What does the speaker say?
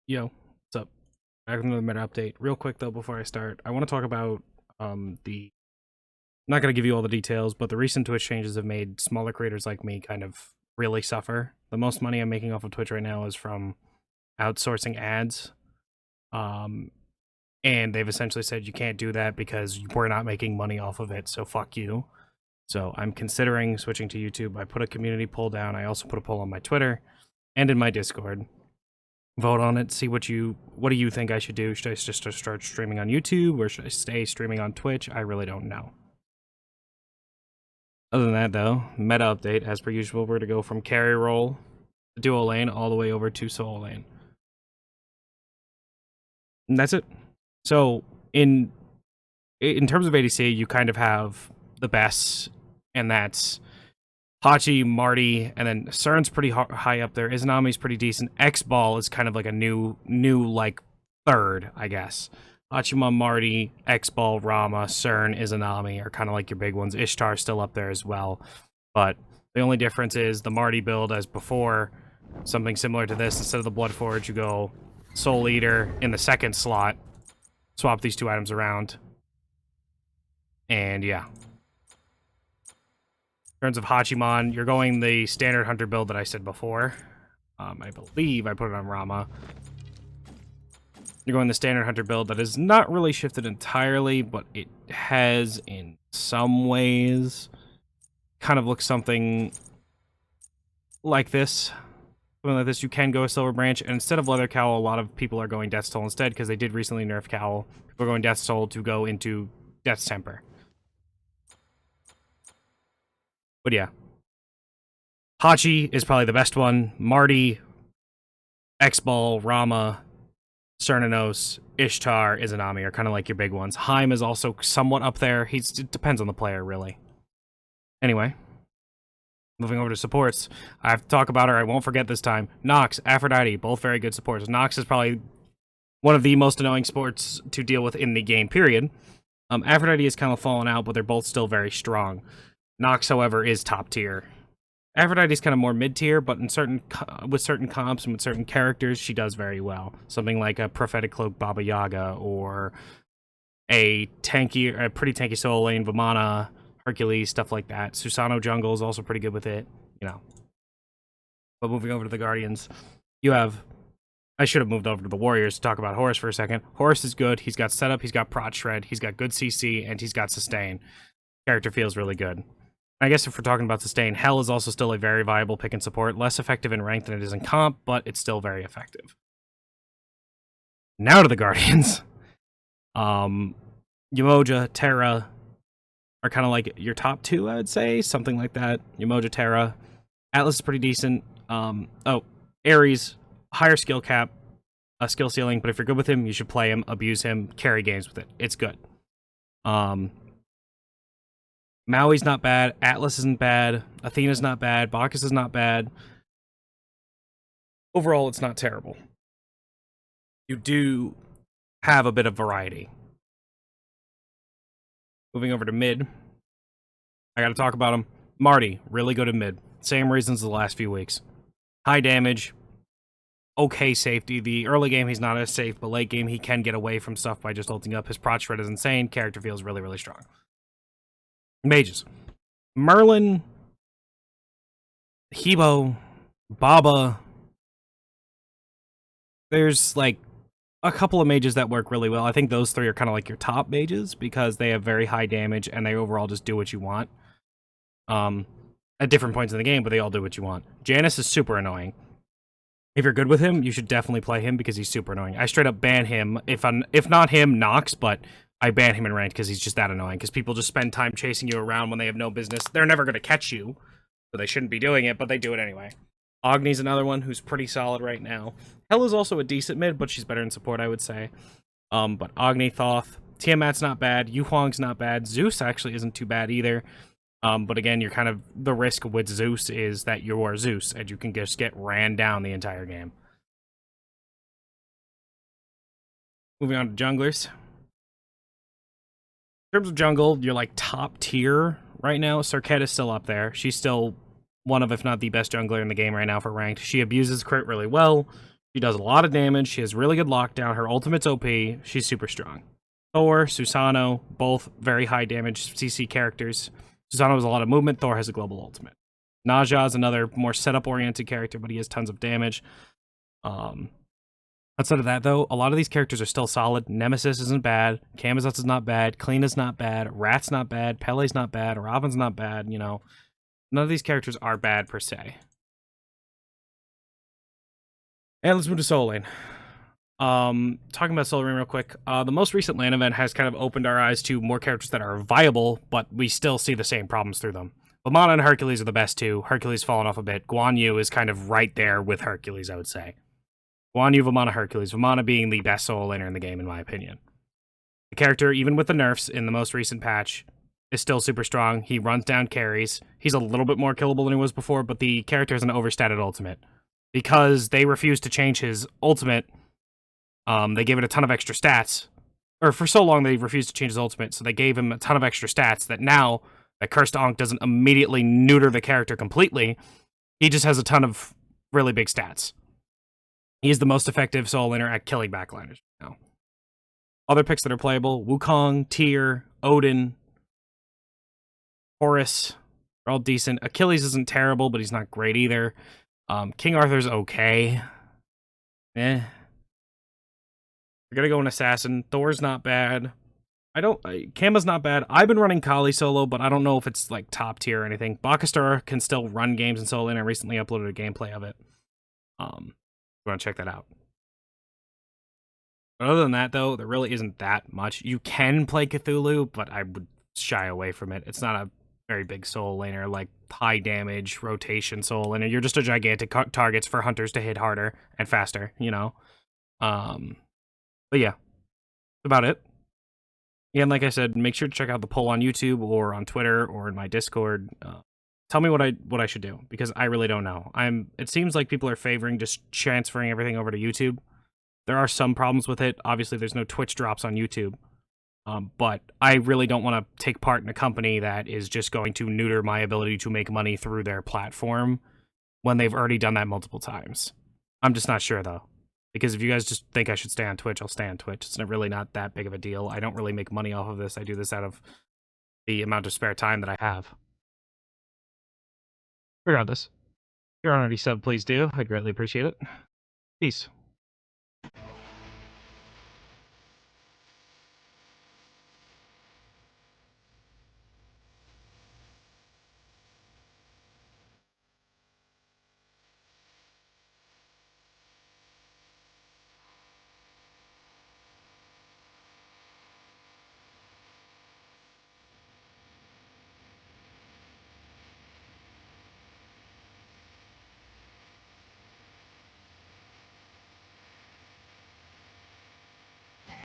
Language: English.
Yo, what's up? Back with another meta update. Real quick though, before I start, I want to talk about the. I'm not gonna give you all the details, but the recent Twitch changes have made smaller creators like me kind of really suffer. The most money I'm making off of Twitch right now is from outsourcing ads. Um, and they've essentially said you can't do that because we're not making money off of it, so fuck you. So I'm considering switching to YouTube. I put a community poll down. I also put a poll on my Twitter and in my Discord. Vote on it. See what do you think I should do? Should I just start streaming on YouTube or should I stay streaming on Twitch? I really don't know. Other than that, though, meta update as per usual. We're to go from carry role, duo lane, all the way over to solo lane, and that's it. So in terms of ADC, you kind of have the best, and that's Hachi, Marty, and then CERN's pretty high up there. Izanami's pretty decent. X-Ball is kind of like a new like third, I guess. Hachimon, Marty, X-Ball, Rama, CERN, Izanami are kind of like your big ones. Ishtar's still up there as well. But the only difference is the Marty build as before, something similar to this. Instead of the Bloodforge, you go Soul Eater in the second slot. Swap these two items around. And yeah. In terms of Hachimon, you're going the standard hunter build that I said before. I believe I put it on Rama. You're going the standard hunter build that is not really shifted entirely, but it has in some ways kind of looks something like this. Something like this, you can go a Silver Branch, and instead of Leather Cowl, a lot of people are going Death's Toll instead, because they did recently nerf Cowl. People are going Death's Toll to go into Death's Temper. But yeah. Hachi is probably the best one. Marty, X-Ball, Rama, Cernanos, Ishtar, Izanami are kind of like your big ones. Heim is also somewhat up there. It depends on the player, really. Anyway. Moving over to supports. I have to talk about her. I won't forget this time. Nox, Aphrodite, both very good supports. Nox is probably one of the most annoying supports to deal with in the game, period. Aphrodite has kind of fallen out, but they're both still very strong. Nox, however, is top tier. Aphrodite's kind of more mid-tier, but with certain comps and with certain characters, she does very well. Something like a Prophetic Cloak Baba Yaga, or a pretty tanky solo lane Vamana, Hercules, stuff like that. Susano Jungle is also pretty good with it, you know. But moving over to the Guardians, you have... I should have moved over to the Warriors to talk about Horus for a second. Horus is good. He's got setup, he's got prot shred, he's got good CC, and he's got sustain. Character feels really good. I guess if we're talking about sustain, Hell is also still a very viable pick and support. Less effective in rank than it is in comp, but it's still very effective. Now to the Guardians. Umoja, Terra are kind of like your top two, I would say. Something like that. Umoja, Terra. Atlas is pretty decent. Ares, higher skill cap, skill ceiling, but if you're good with him, you should play him, abuse him, carry games with it. It's good. Maui's not bad, Atlas isn't bad, Athena's not bad, Bacchus is not bad. Overall, it's not terrible. You do have a bit of variety. Moving over to mid. I gotta talk about him. Marty, really good at mid. Same reasons as the last few weeks. High damage, okay safety. The early game, he's not as safe, but late game, he can get away from stuff by just ulting up. His prot shred is insane. Character feels really, really strong. Mages. Merlin, Hebo, Baba. There's like a couple of mages that work really well. I think those three are kind of like your top mages because they have very high damage and they overall just do what you want. At different points in the game, but they all do what you want. Janus is super annoying. If you're good with him, you should definitely play him because he's super annoying. I straight up ban him. If not him, Nox, but I ban him in ranked because he's just that annoying. Because people just spend time chasing you around when they have no business. They're never going to catch you, so they shouldn't be doing it, but they do it anyway. Agni's another one who's pretty solid right now. Hell is also a decent mid, but she's better in support, I would say. But Agni, Thoth, Tiamat's not bad. Yu Huang's not bad. Zeus actually isn't too bad either. But again, you're kind of... The risk with Zeus is that you're Zeus, and you can just get ran down the entire game. Moving on to junglers. In terms of jungle, you're like top tier right now. Serket is still up there. She's still one of, if not the best jungler in the game right now for ranked. She abuses crit really well. She does a lot of damage. She has really good lockdown. Her ultimate's OP. She's super strong. Thor, Susanoo, both very high damage CC characters. Susanoo has a lot of movement. Thor has a global ultimate. Naja is another more setup-oriented character, but he has tons of damage. Outside of that, though, a lot of these characters are still solid. Nemesis isn't bad. Camazotz is not bad. Kleina's not bad. Rat's not bad. Pele's not bad. Robin's not bad, you know. None of these characters are bad per se. And let's move to solo lane. Talking about solo lane real quick. The most recent LAN event has kind of opened our eyes to more characters that are viable, but we still see the same problems through them. Vamana and Hercules are the best two. Hercules fallen off a bit. Guan Yu is kind of right there with Hercules, I would say. Guan Yu, Vamana, Hercules. Vamana being the best solo laner in the game, in my opinion. The character, even with the nerfs in the most recent patch, is still super strong. He runs down carries. He's a little bit more killable than he was before, but the character has an overstated ultimate. Because they refused to change his ultimate, they gave it a ton of extra stats. Or for so long, they refused to change his ultimate, so they gave him a ton of extra stats that now, that Cursed Ankh doesn't immediately neuter the character completely. He just has a ton of really big stats. He is the most effective solo laner at killing backliners now. Other picks that are playable, Wukong, Tyr, Odin, Horus, they're all decent. Achilles isn't terrible, but he's not great either. King Arthur's okay. We're gonna go an assassin. Thor's not bad. Kama's not bad. I've been running Kali solo, but I don't know if it's like top tier or anything. Bakastura can still run games in solo, and I recently uploaded a gameplay of it. You want to check that out. But other than that, though, there really isn't that much. You can play Cthulhu, but I would shy away from it. It's not a very big solo laner, like high damage, rotation solo laner. You're just a gigantic targets for hunters to hit harder and faster, you know? But yeah, that's about it. Again, like I said, make sure to check out the poll on YouTube or on Twitter or in my Discord. Tell me what I should do, because I really don't know. It seems like people are favoring just transferring everything over to YouTube. There are some problems with it. Obviously, there's no Twitch drops on YouTube. But I really don't want to take part in a company that is just going to neuter my ability to make money through their platform when they've already done that multiple times. I'm just not sure, though. Because if you guys just think I should stay on Twitch, I'll stay on Twitch. It's really not that big of a deal. I don't really make money off of this. I do this out of the amount of spare time that I have. Regardless, if you're already subbed, please do. I'd greatly appreciate it. Peace.